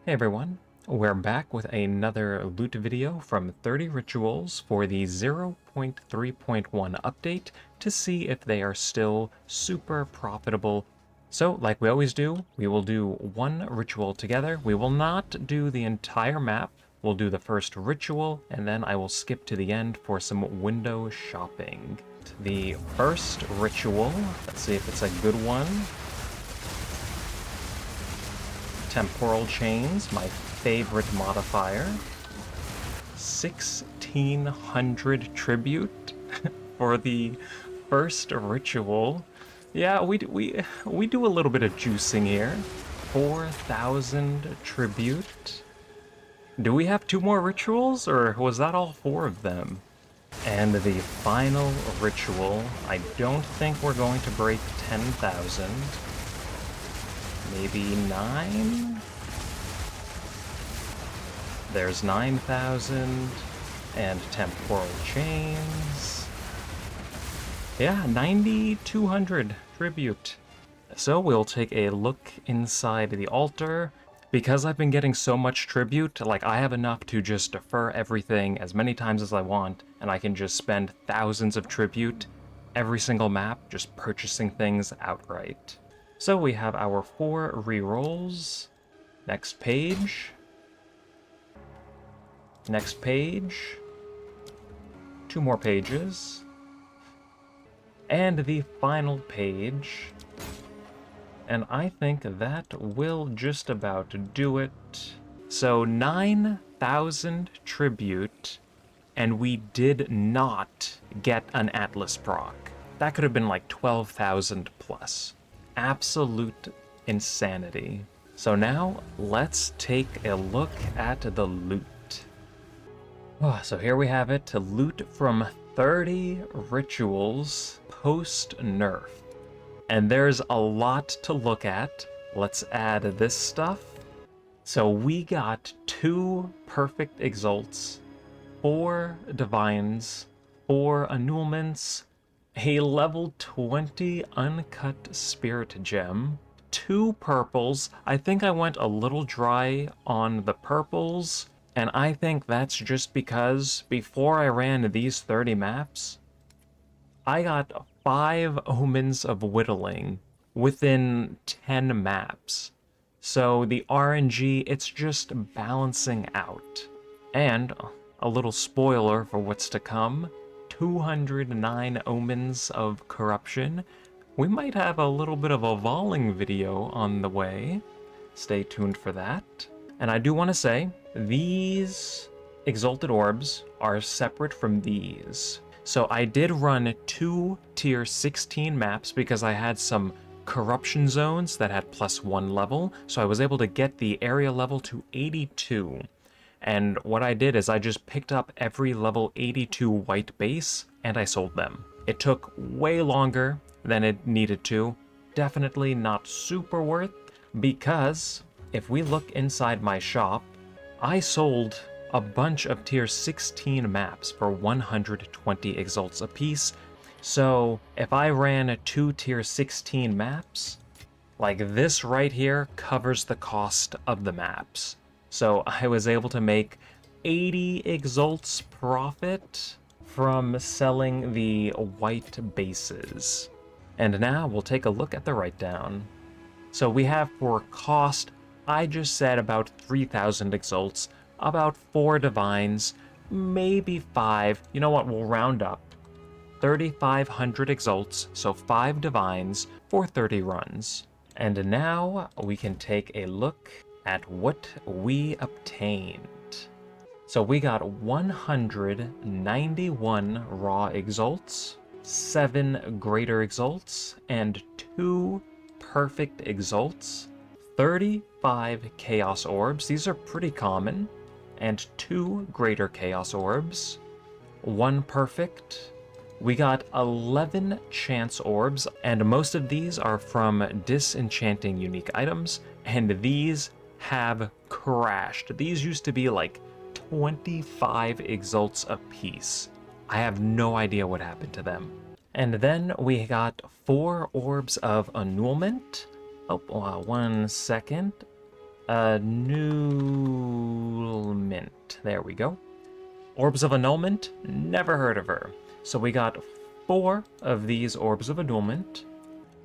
Hey everyone, we're back with another loot video from 30 Rituals for the 0.3.1 update to see if they are still super profitable. So, like we always do, we will do one ritual together. We will not do the entire map. We'll do the first ritual, and then I will skip to the end for some window shopping. The first ritual, let's see if it's a good one. Temporal Chains, my favorite modifier. 1600 tribute for the first ritual. Yeah, we do a little bit of juicing here. 4,000 tribute. Do we have 2 more rituals, or was that all 4 of them? And the final ritual, I don't think we're going to break 10,000. Maybe 9? There's 9,000 and temporal chains. Yeah, 9,200 tribute. So we'll take a look inside the altar. Because I've been getting so much tribute, like I have enough to just defer everything as many times as I want, and I can just spend thousands of tribute every single map just purchasing things outright. So we have our 4 rerolls. Next page. Next page. 2 more pages. And the final page. And I think that will just about do it. So 9,000 tribute, and we did not get an Atlas proc. That could have been like 12,000 plus. Absolute insanity. So now let's take a look at the loot. Oh, so here we have it, loot from 30 rituals post-nerf. And there's a lot to look at. Let's add this stuff. So we got 2 perfect exalts, 4 divines, 4 annulments, a level 20 uncut spirit gem, 2 purples. I think I went a little dry on the purples, and I think that's just because before I ran these 30 maps, I got 5 Omens of Whittling within 10 maps. So the RNG, it's just balancing out. And a little spoiler for what's to come, 209 Omens of Corruption. We might have a little bit of a Voling video on the way. Stay tuned for that. And I do want to say, these Exalted Orbs are separate from these. So I did run 2 tier 16 maps because I had some corruption zones that had +1 level, so I was able to get the area level to 82. And what I did is I just picked up every level 82 white base and I sold them. It took way longer than it needed to. Definitely not super worth, because if we look inside my shop, I sold a bunch of tier 16 maps for 120 exalts apiece. So if I ran 2 tier 16 maps, like this right here covers the cost of the maps. So I was able to make 80 exalts profit from selling the white bases. And now we'll take a look at the write-down. So we have for cost, I just said about 3,000 exalts, about 4 divines, maybe 5. You know what, we'll round up. 3,500 exalts, so 5 divines for 30 runs. And now we can take a look at what we obtained. So we got 191 raw exalts, 7 greater exalts, and 2 perfect exalts, 35 chaos orbs, these are pretty common, and 2 greater chaos orbs, 1 perfect. We got 11 chance orbs, and most of these are from disenchanting unique items, and these have crashed. These used to be like 25 exalts apiece. I have no idea what happened to them. And then we got 4 orbs of annulment. Oh, 1 second. Annulment. There we go. Orbs of Annulment, never heard of her. So we got 4 of these Orbs of Annulment.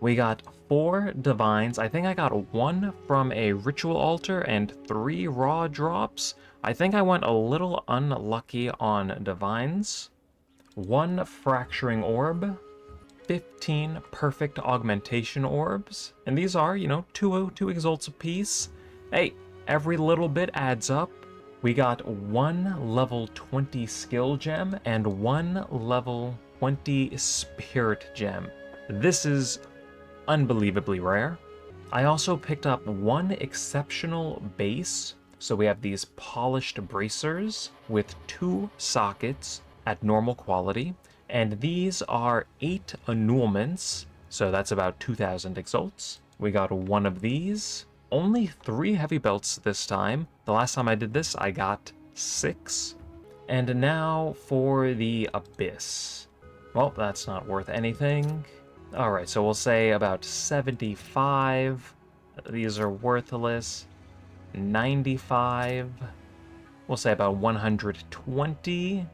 We got 4 Divines. I think I got 1 from a Ritual Altar and 3 Raw drops. I think I went a little unlucky on Divines. 1 Fracturing Orb. 15 Perfect Augmentation Orbs. And these are, you know, 2 Exalts apiece. Hey, every little bit adds up. We got 1 level 20 Skill Gem and 1 level 20 Spirit Gem. This is unbelievably rare. I also picked up 1 exceptional base. So we have these polished bracers with 2 sockets at normal quality. And these are 8 annulments. So that's about 2,000 exalts. We got 1 of these. Only 3 heavy belts this time. The last time I did this, I got 6. And now for the Abyss. Well, that's not worth anything. Alright, so we'll say about 75. These are worthless. 95. We'll say about 120.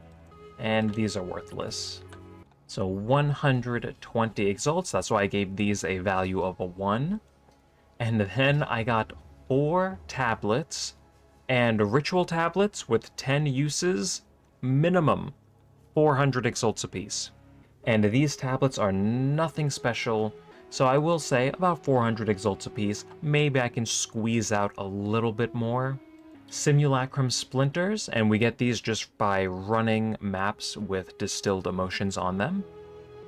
And these are worthless. So 120 exalts. That's why I gave these a value of a 1. And then I got 4 tablets and ritual tablets with 10 uses, minimum 400 exalts apiece. And these tablets are nothing special, so I will say about 400 exalts apiece. Maybe I can squeeze out a little bit more. Simulacrum splinters, and we get these just by running maps with distilled emotions on them.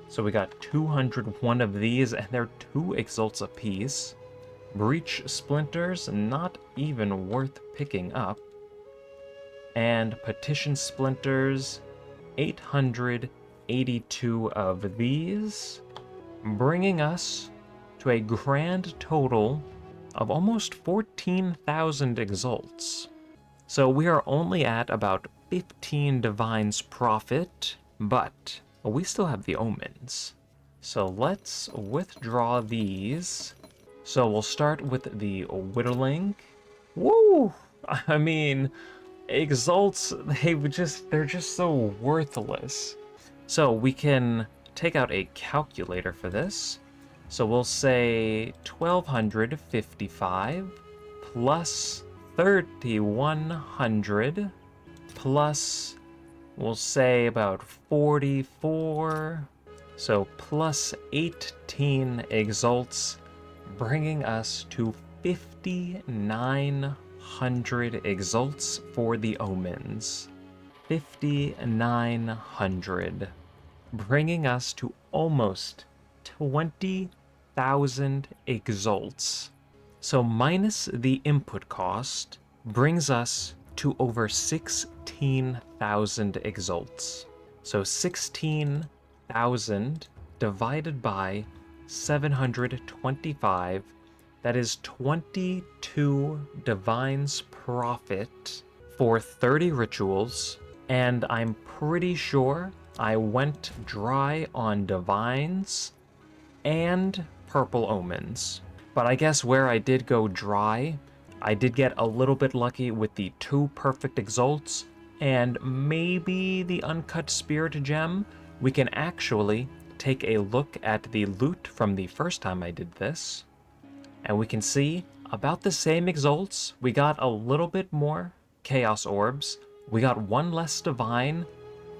So we got 201 of these, and they're 2 exalts apiece. Breach splinters, not even worth picking up. And petition splinters, 882 of these, bringing us to a grand total of almost 14,000 exalts. So we are only at about 15 divines profit, but we still have the omens. So let's withdraw these. So we'll start with the Whittling. Woo! I mean, exalts, they're just so worthless. So we can take out a calculator for this. So we'll say 1,255 plus 3,100 plus, we'll say about 44. So plus 18 exalts, bringing us to 5,900 exalts for the omens. 5,900, bringing us to almost 20,000 exalts. So minus the input cost brings us to over 16,000 exalts. So 16,000 divided by 725, that is 22 divines profit for 30 rituals, and I'm pretty sure I went dry on divines and purple omens. But I guess where I did go dry, I did get a little bit lucky with the 2 perfect exalts and maybe the uncut spirit gem. We can actually take a look at the loot from the first time I did this, and we can see about the same exalts. We got a little bit more chaos orbs. We got 1 less divine,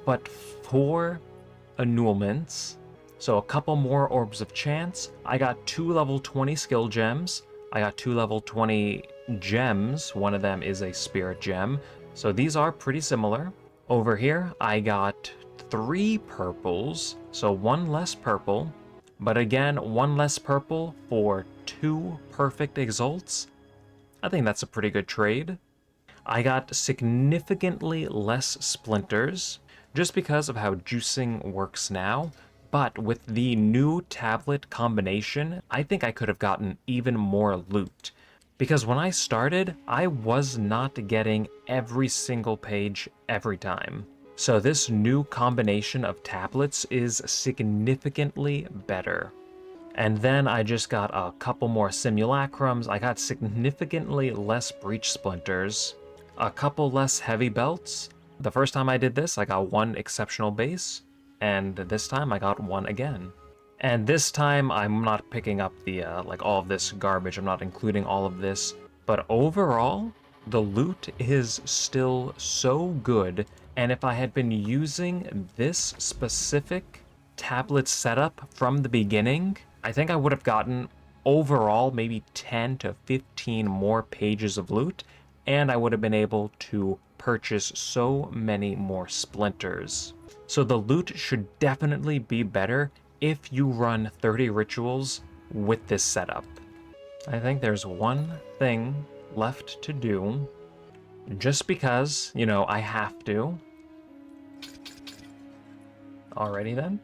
but 4 annulments. So a couple more orbs of chance. I got 2 level 20 skill gems. I got 2 level 20 gems. One of them is a spirit gem. So these are pretty similar. Over here, I got 3 purples. So 1 less purple. But again, 1 less purple for 2 perfect exalts. I think that's a pretty good trade. I got significantly less splinters just because of how juicing works now. But with the new tablet combination, I think I could have gotten even more loot. Because when I started, I was not getting every single page every time. So this new combination of tablets is significantly better. And then I just got a couple more simulacrums. I got significantly less breach splinters, a couple less heavy belts. The first time I did this, I got one exceptional base, and this time I got one again. And this time I'm not picking up the like all of this garbage. I'm not including all of this, but overall, the loot is still so good. And if I had been using this specific tablet setup from the beginning, I think I would have gotten overall maybe 10 to 15 more pages of loot, and I would have been able to purchase so many more splinters. So the loot should definitely be better if you run 30 rituals with this setup. I think there's one thing left to do, just because, you know, I have to. Alrighty then.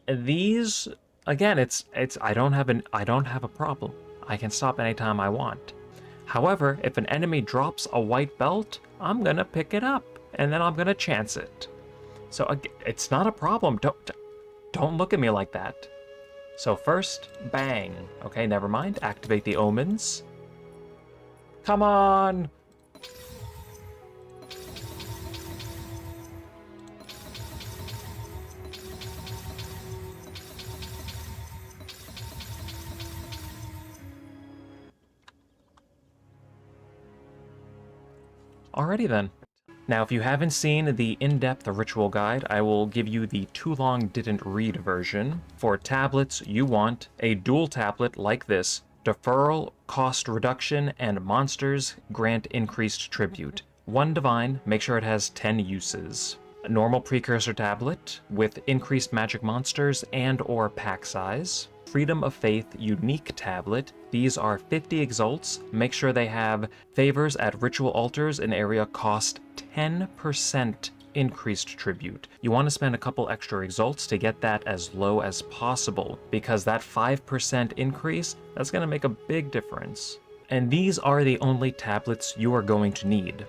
These, again, it's I don't have a problem. I can stop anytime I want. However, if an enemy drops a white belt, I'm gonna pick it up and then I'm gonna chance it. So it's not a problem. Don't look at me like that. So first, bang. Okay, never mind. Activate the omens. Come on! Alrighty then. Now, if you haven't seen the in-depth ritual guide, I will give you the too long didn't read version. For tablets, you want a dual tablet like this. Deferral, cost reduction, and monsters grant increased tribute. One divine, make sure it has 10 uses. A normal precursor tablet with increased magic monsters and or pack size. Freedom of Faith unique tablet. These are 50 exalts. Make sure they have favors at ritual altars in area cost 10% increased tribute. You want to spend a couple extra exalts to get that as low as possible, because that 5% increase, that's going to make a big difference. And these are the only tablets you are going to need.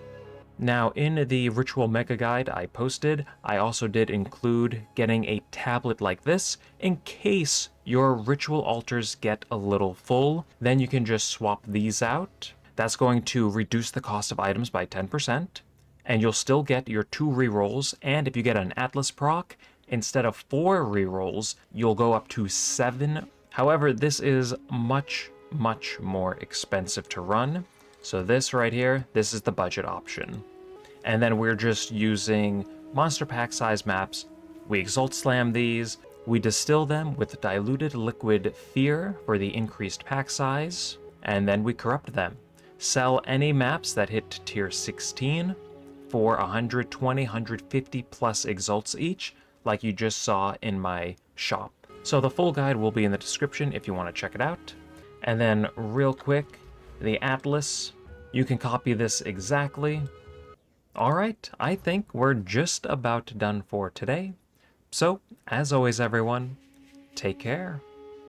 Now, in the Ritual Mega Guide I posted, I also did include getting a tablet like this in case your ritual altars get a little full. Then you can just swap these out. That's going to reduce the cost of items by 10%, and you'll still get your 2 rerolls, and if you get an Atlas proc, instead of 4 rerolls, you'll go up to 7. However, this is much more expensive to run. So this right here, this is the budget option. And then we're just using monster pack size maps. We exalt slam these, we distill them with diluted liquid fear for the increased pack size, and then we corrupt them. Sell any maps that hit tier 16 for 120, 150 plus exalts each, like you just saw in my shop. So the full guide will be in the description if you want to check it out. And then real quick, the Atlas, you can copy this exactly. Alright, I think we're just about done for today. So, as always everyone, take care.